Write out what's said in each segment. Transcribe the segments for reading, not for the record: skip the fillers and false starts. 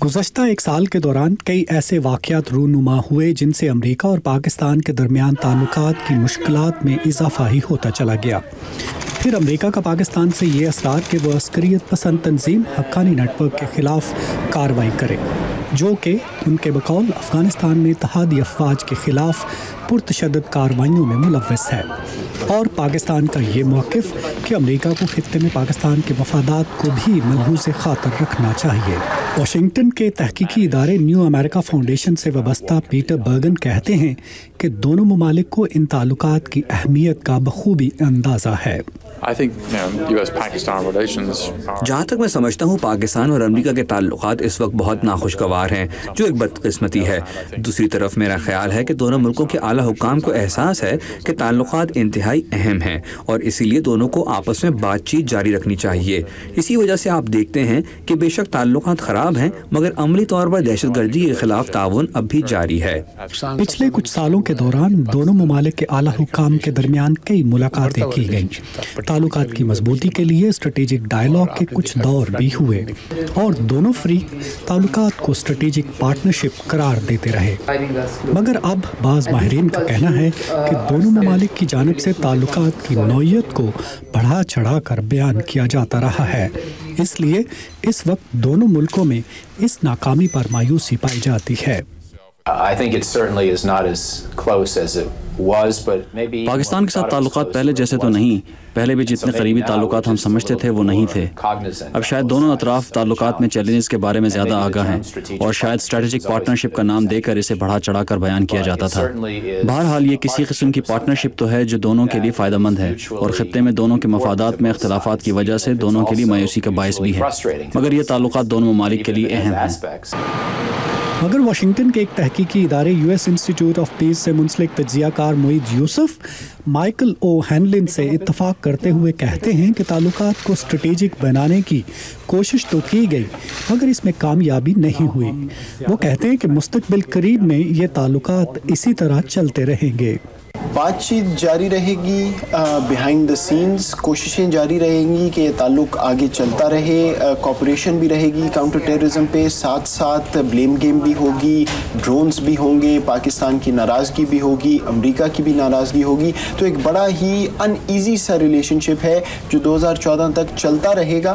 गुज़श्ता एक साल के दौरान कई ऐसे वाक़यात रूनुमा हुए जिनसे अमरीका और पाकिस्तान के दरमियान ताल्लुकात की मुश्किलात में इजाफा ही होता चला गया। फिर अमरीका का पाकिस्तान से ये असरार कि वो अस्करियत पसंद तंजीम हक्कानी नेटवर्क के ख़िलाफ़ कार्रवाई करे, जो कि उनके बकौल अफ़गानिस्तान में इत्तेहादी अफवाज के ख़िलाफ़ पुरतशद्दुद कार्रवाइयों में मुलव्वस है, और पाकिस्तान का ये मौक़िफ़ कि अमरीका को ख़ित्ते में पाकिस्तान के मफादात को भी मलहूज़ ख़ातर रखना चाहिए। वाशिंगटन के तहकीकी इदारे न्यू अमेरिका फाउंडेशन से वाबस्ता पीटर बर्गन कहते हैं कि दोनों ममालिक को इन ताल्लुकात की अहमियत का बखूबी अंदाज़ा है। जहाँ तक मैं समझता हूँ, पाकिस्तान और अमेरिका के ताल्लुकात इस वक्त बहुत नाखुशगवार हैं, जो एक बदकिस्मती है। दूसरी तरफ मेरा ख्याल है कि दोनों मुल्कों के आला हुक्काम को एहसास है कि ताल्लुकात इंतहाई अहम हैं और इसीलिए दोनों को आपस में बातचीत जारी रखनी चाहिए। इसी वजह से आप देखते हैं कि बेशक ताल्लुकात ख़राब हैं, मगर अमली तौर पर दहशतगर्दी के खिलाफ ताउन अब भी जारी है। पिछले कुछ सालों के दौरान दोनों ममालिक के आला हुक्काम के दरमियान कई मुलाकातें की गईं। ताल्लुकात की मजबूती के लिए स्ट्रेटेजिक डायलॉग के कुछ दौर भी हुए और दोनों फरीक ताल्लुकात को स्ट्रेटेजिक पार्टनरशिप करार देते रहे। मगर अब बाज़ माहिरीन का कहना है कि दोनों ममालिक की जानिब से ताल्लुकात की नौइयत को बढ़ा चढ़ा कर बयान किया जाता रहा है, इसलिए इस वक्त दोनों मुल्कों में इस नाकामी पर मायूसी पाई जाती है। पाकिस्तान के साथ ताल्लुकात पहले जैसे तो नहीं, पहले भी जितने करीबी ताल्लुकात हम समझते थे वो नहीं थे। अब शायद दोनों अतराफ ताल्लुकात में चैलेंजेस के बारे में ज़्यादा आगाह हैं और शायद स्ट्रेटेजिक पार्टनरशिप का नाम देकर इसे बढ़ा चढ़ा कर बयान किया जाता था। बहरहाल ये किसी किस्म की पार्टनरशिप तो है जो दोनों के लिए फ़ायदेमंद है और ख़ित्ते में दोनों के मफादात में इख्तिलाफ़ात की वजह से दोनों के लिए मायूसी का बायस भी है, मगर ये ताल्लुकात दोनों ममालिक के लिए अहम हैं। मगर वाशिंगटन के एक तहकीकी इदारे यूएस इंस्टीट्यूट ऑफ पीस से मुंसलिक तज्ज़ियाकार मुईद यूसुफ माइकल ओ हैनलिन से इत्तफाक करते हुए कहते हैं कि ताल्लुकात को स्ट्रेटेजिक बनाने की कोशिश तो की गई, मगर इसमें कामयाबी नहीं हुई। वो कहते हैं कि मुस्तक़बिल करीब में ये ताल्लुकात इसी तरह चलते रहेंगे। बातचीत जारी रहेगी, बिहाइंड द सीन्स कोशिशें जारी रहेंगी कि ये ताल्लुक़ आगे चलता रहे, कोऑपरेशन भी रहेगी काउंटर टेररिज्म पे, साथ साथ ब्लेम गेम भी होगी, ड्रोन्स भी होंगे, पाकिस्तान की नाराज़गी भी होगी, अमेरिका की भी नाराज़गी होगी। तो एक बड़ा ही अनईजी सा रिलेशनशिप है जो 2014 तक चलता रहेगा।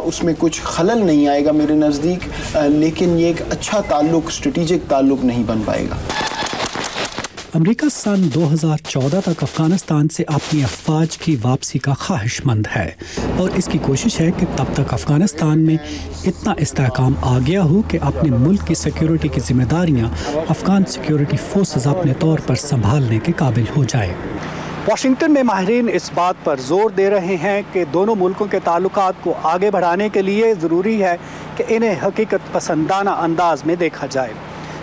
उसमें कुछ खलल नहीं आएगा मेरे नज़दीक, लेकिन ये एक अच्छा ताल्लुक़, स्ट्रेटेजिक ताल्लुक़ नहीं बन पाएगा। अमेरिका सन 2014 तक अफ़गानिस्तान से अपनी अफवाज की वापसी का ख्वाहिशमंद है और इसकी कोशिश है कि तब तक अफ़गानिस्तान में इतना इस्तेहकाम आ गया हो कि अपने मुल्क की सिक्योरिटी की जिम्मेदारियां अफ़गान सिक्योरिटी फोर्सेस अपने तौर पर संभालने के काबिल हो जाए। वाशिंगटन में माहिरीन इस बात पर जोर दे रहे हैं कि दोनों मुल्कों के ताल्लुकात को आगे बढ़ाने के लिए ज़रूरी है कि इन्हें हकीकत पसंदाना अंदाज में देखा जाए,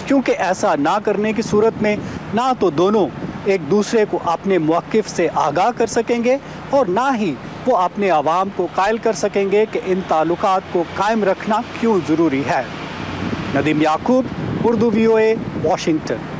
क्योंकि ऐसा ना करने की सूरत में ना तो दोनों एक दूसरे को अपने मौक़िफ़ से आगाह कर सकेंगे और ना ही वो अपने आवाम को कायल कर सकेंगे कि इन ताल्लुकात को कायम रखना क्यों ज़रूरी है। नदीम याकूब, उर्दू VOA, वाशिंगटन।